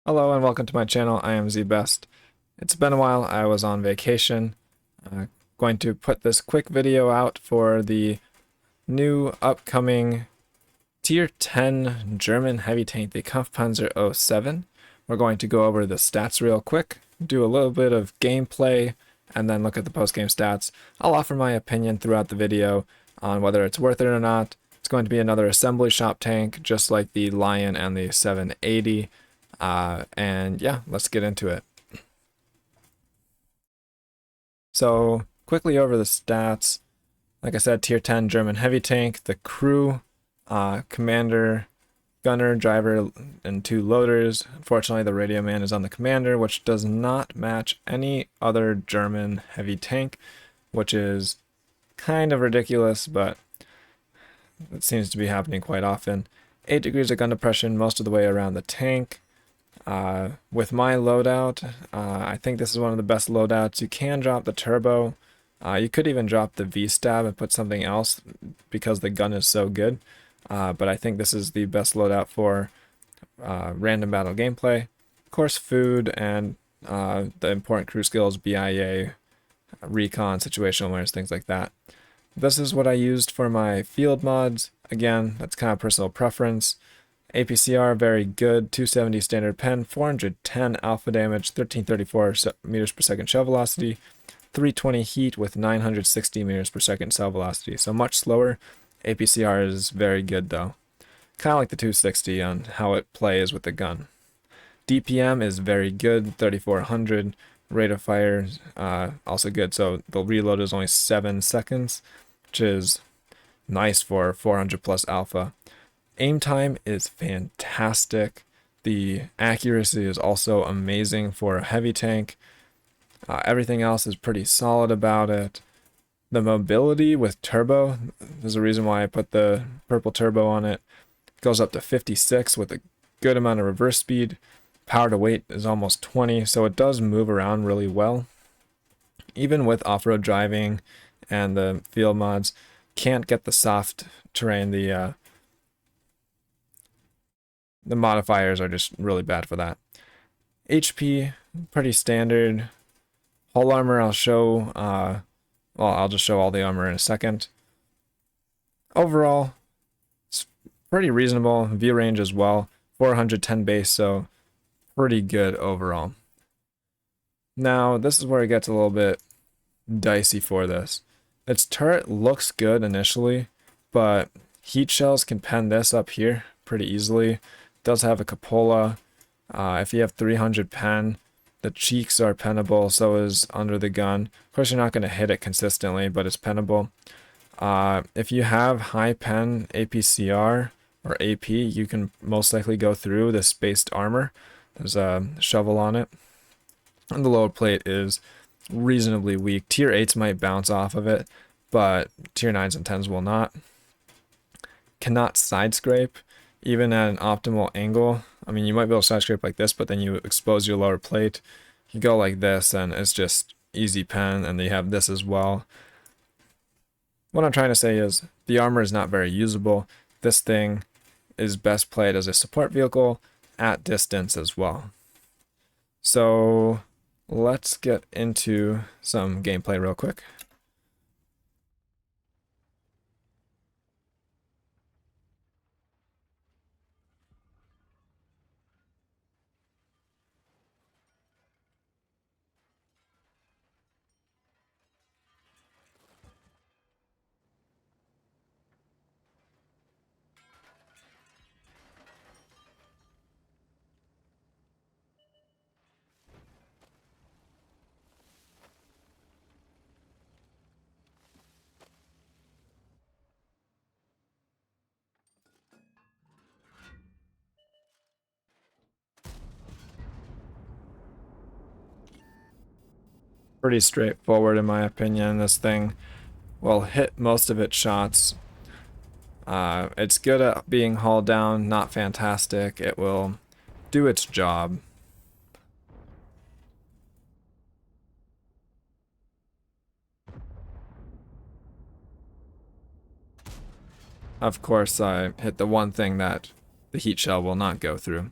Hello and welcome to my channel. I am ZBest. It's been a while. I was on vacation. Going to put this quick video out for the new upcoming Tier 10 German heavy tank, the Kpz.07. We're going to go over the stats real quick, do a little bit of gameplay, and then look at the post-game stats. I'll offer my opinion throughout the video on whether it's worth it or not. It's going to be another assembly shop tank, just like the Lion and the 780. And yeah, let's get into it. So quickly over the stats. Like I said, tier 10 German heavy tank, the crew, commander, gunner, driver, and 2 loaders. Unfortunately, the radio man is on the commander, which does not match any other German heavy tank, which is kind of ridiculous, but it seems to be happening quite often. 8 degrees of gun depression most of the way around the tank. With my loadout, I think this is one of the best loadouts. You can drop the turbo. You could even drop the V-stab and put something else because the gun is so good. But I think this is the best loadout for random battle gameplay. Of course, food and the important crew skills, BIA, recon, situational awareness, things like that. This is what I used for my field mods. Again, that's kind of personal preference. APCR, very good, 270 standard pen, 410 alpha damage, 1334 meters per second shell velocity, 320 heat with 960 meters per second cell velocity. So much slower. APCR is very good though. Kind of like the 260 on how it plays with the gun. DPM is very good, 3400. Rate of fire also good. So the reload is only 7 seconds, which is nice for 400 plus alpha. Aim time is fantastic. The accuracy is also amazing for a heavy tank. Everything else is pretty solid about it. The mobility with turbo, there's a reason why I put the purple turbo on it. It goes up to 56 with a good amount of reverse speed. Power to weight is almost 20, so it does move around really well. Even with off-road driving and the field mods, can't get the soft terrain. The modifiers are just really bad for that. HP, pretty standard. Hull armor I'll show, well, I'll just show all the armor in a second. Overall, it's pretty reasonable. View range as well. 410 base, so pretty good overall. Now, this is where it gets a little bit dicey for this. Its turret looks good initially, but heat shells can pen this up here pretty easily. Does have a cupola. If you have 300 pen, the cheeks are pennable, so is under the gun. Of course, you're not going to hit it consistently, but it's pennable. If you have high pen APCR or AP, you can most likely go through the spaced armor. There's a shovel on it. And the lower plate is reasonably weak. Tier 8s might bounce off of it, but tier 9s and 10s will not. Cannot side scrape. Even at an optimal angle. I mean, you might be able to side scrape like this, but then you expose your lower plate. You go like this, and it's just easy pen, and you have this as well. What I'm trying to say is, the armor is not very usable. This thing is best played as a support vehicle at distance as well. So, let's get into some gameplay real quick. Pretty straightforward in my opinion. This thing will hit most of its shots. It's good at being hauled down, not fantastic. It will do its job. Of course, I hit the one thing that the heat shell will not go through.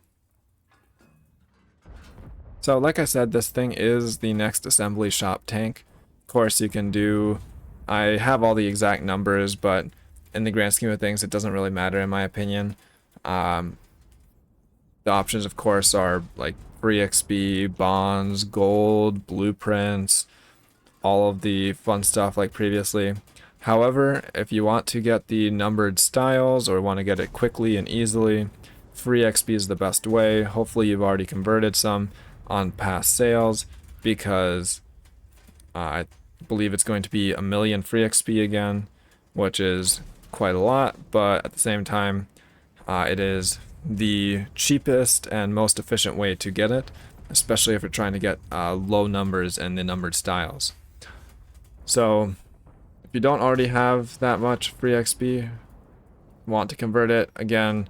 So like I said, this thing is the next assembly shop tank. Of course, you can do... I have all the exact numbers, but in the grand scheme of things, it doesn't really matter in my opinion. The options, of course, are like free XP, bonds, gold, blueprints, all of the fun stuff like previously. However, if you want to get the numbered styles or want to get it quickly and easily, free XP is the best way. Hopefully you've already converted some on past sales, because I believe it's going to be 1,000,000 free XP again, which is quite a lot, but at the same time, it is the cheapest and most efficient way to get it, especially if you're trying to get low numbers in the numbered styles. So if you don't already have that much free XP, want to convert it, again,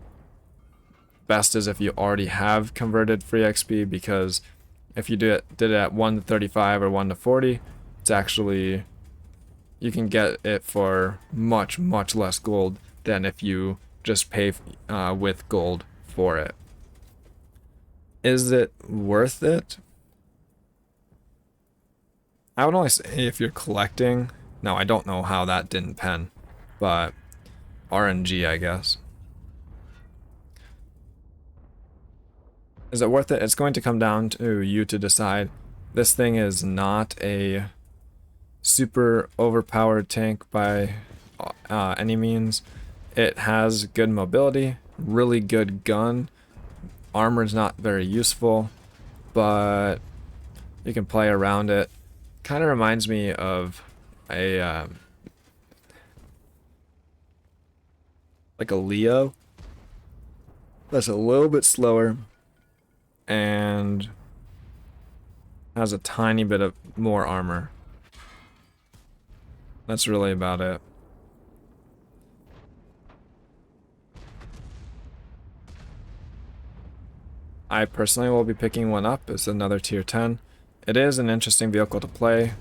best is if you already have converted free XP, because if you did it at 1 to 35 or 1 to 40, it's actually, you can get it for much, much less gold than if you just pay with gold for it. Is it worth it? I would only say if you're collecting. Now, I don't know how that didn't pen, but RNG, I guess. Is it worth it? It's going to come down to you to decide. This thing is not a super overpowered tank by any means. It has good mobility, really good gun. Armor's not very useful, but you can play around it. Kind of reminds me of a like a Leo that's a little bit slower and has a tiny bit of more armor. That's really about it. I personally will be picking one up. It's another tier 10. It is an interesting vehicle to play.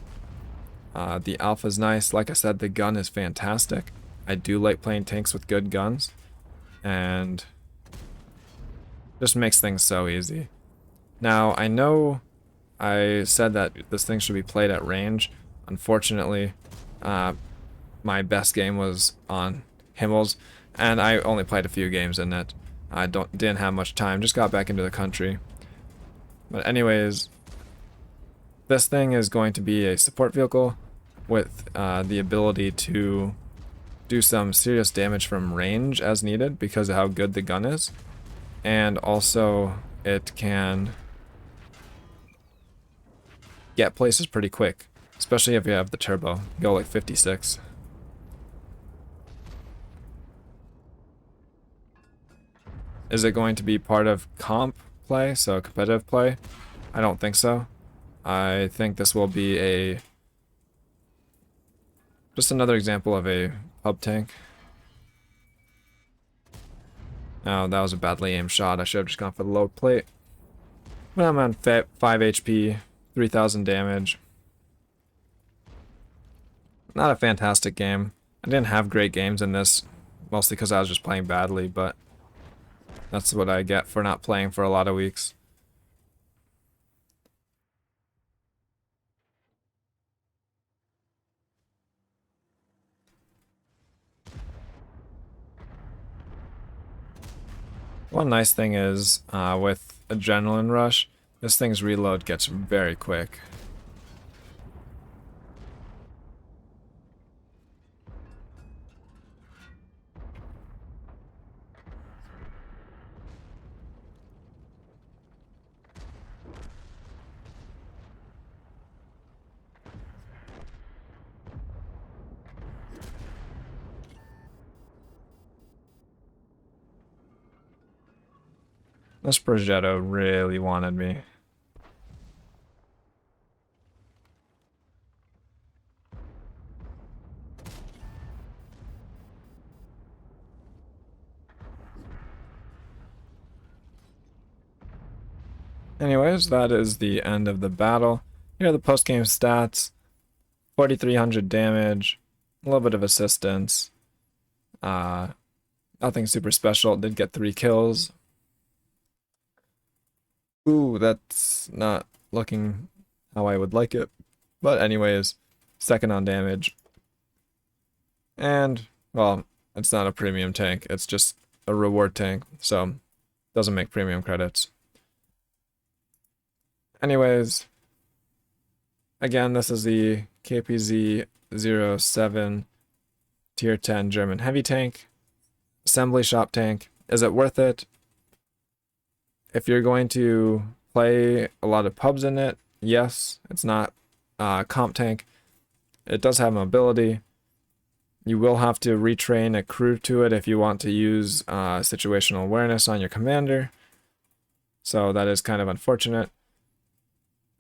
The alpha is nice. Like I said, the gun is fantastic. I do like playing tanks with good guns, and just makes things so easy. Now, I know I said that this thing should be played at range. Unfortunately, my best game was on Himmels, and I only played a few games in it. I didn't have much time, just got back into the country. But anyways, this thing is going to be a support vehicle with the ability to do some serious damage from range as needed because of how good the gun is. And also, it can get places pretty quick, especially if you have the turbo. Go like 56. Is it going to be part of comp play, so competitive play? I don't think so. I think this will be just another example of a pub tank. Oh, that was a badly aimed shot. I should have just gone for the load plate. But I'm on 5 HP, 3,000 damage. Not a fantastic game. I didn't have great games in this, mostly because I was just playing badly, but that's what I get for not playing for a lot of weeks. One nice thing is, with Adrenaline Rush, this thing's reload gets very quick. This Progetto really wanted me. Anyways, that is the end of the battle. Here are the post-game stats. 4,300 damage, a little bit of assistance. Nothing super special. Did get 3 kills. Ooh, that's not looking how I would like it. But anyways, second on damage. And, well, it's not a premium tank. It's just a reward tank, so doesn't make premium credits. Anyways, again, this is the Kpz.07 Tier 10 German heavy tank. Assembly shop tank. Is it worth it? If you're going to play a lot of pubs in it, yes. It's not a comp tank. It does have mobility. You will have to retrain a crew to it if you want to use situational awareness on your commander. So that is kind of unfortunate.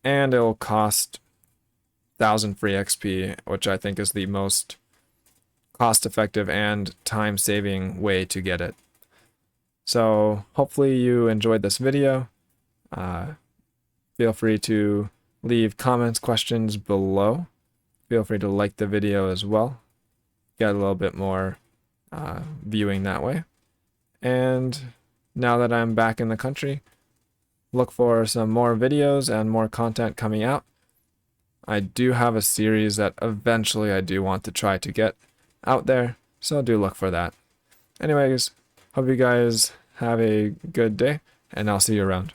And it will cost 1,000 free XP, which I think is the most cost-effective and time-saving way to get it. So hopefully you enjoyed this video. Feel free to leave comments, questions below. Feel free to like the video as well. Get a little bit more viewing that way. And now that I'm back in the country, look for some more videos and more content coming out. I do have a series that eventually I do want to try to get out there, so do look for that. Anyways, hope you guys have a good day, and I'll see you around.